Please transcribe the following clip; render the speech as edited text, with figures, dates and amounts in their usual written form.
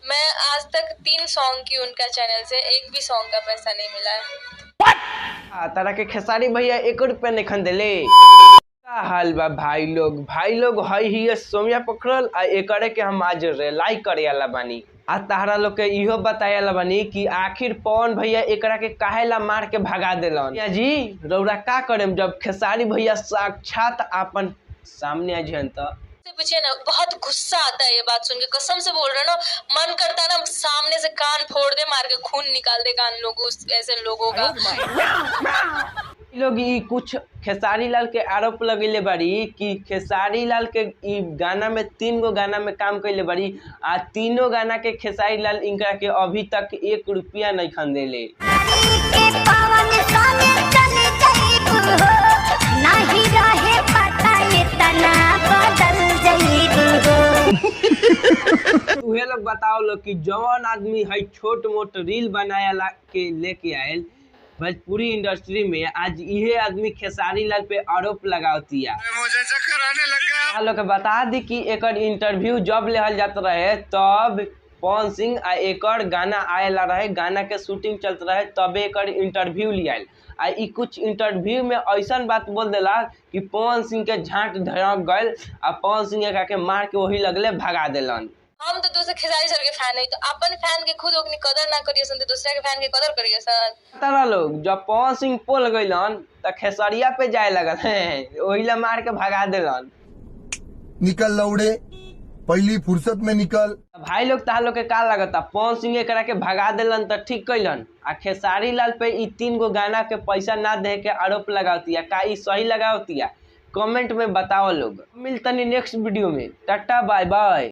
मैं आज तक 3 सॉन्ग की उनका चैनल से एक भी सॉन्ग का पैसा नहीं मिला है। तारा के खेसारी भैया 1 रुपया नहीं खंदेले। हाल बा भाई लोग हई ही सोमिया पकड़ल आ एकरे के हम आज रेलाई करे वाला बानी। आ तारा लोग के इहो बताया बानी कि आखिर पवन भैया एकरा के काहे ला मार के भगा देलन। या जी रौरा का करेम जब खेसारी भैया साक्षात अपन सामने आ जान त पूछिए ना, बहुत गुस्सा आता है ये बात सुन के, कसम से बोल रहा ना, मन करता है ना सामने से कान फोड़ दे, मार के खून निकाल दे कान लोगों ऐसे लोगों का। लोग ई कुछ खेसारी लाल के आरोप लगेले बाड़ी कि खेसारी लाल के ई गाना में 3 गो गाना में काम कैले बाड़ी आ तीनों गाना के खेसारी लाल इनका के अभी तक 1 रुपया नहीं खंदेले। उहे लोग बताओ लोग कि जवान आदमी है छोट मोट रील बनाया के लेके आयल भोजपुरी इंडस्ट्री में, आज इहे आदमी खेसारी लाल पे आरोप लगावतिया। मुझे चक्कर आने लगा। लोग के बता दी कि एकर इंटरव्यू जब लेहल जात रहे तब पवन सिंह आ एकर गाना आएला रहे, गाना के शूटिंग चलत रहे तबे एकर इंटरव्यू लियाल। आ ई कुछ इंटरव्यू में ऐसन बात बोल देला कि पवन सिंह के झांट धड़क गल आ पवन सिंह एकरा के मार के वही लगले भगा देलन। हम तो दूसरे खेसारी सर के फैन है, तो अपन फैन के खुद ओकनी कदर ना करिए सन, तो दूसरे के फैन के कदर करिए सन। तारा लोग जब पवन सिंह पोल गइलन त खेसरिया पे जाए लगल हैं, वही ला मार के भगा देलन। निकल लौड़े, पहली फुर्सत में निकल। भाई लोग तार लोग के का लगता पवन सिंह एकरा के भगा देलन त ठीक कैलन, आ खेसारी लाल पे ई 3 गो गाना के पैसा ना दे के आरोप लगावतिया, का ई सही लगावतिया? कमेंट में बताओ लोग। मिलतनी नेक्स्ट वीडियो में, टाटा बाय बाय।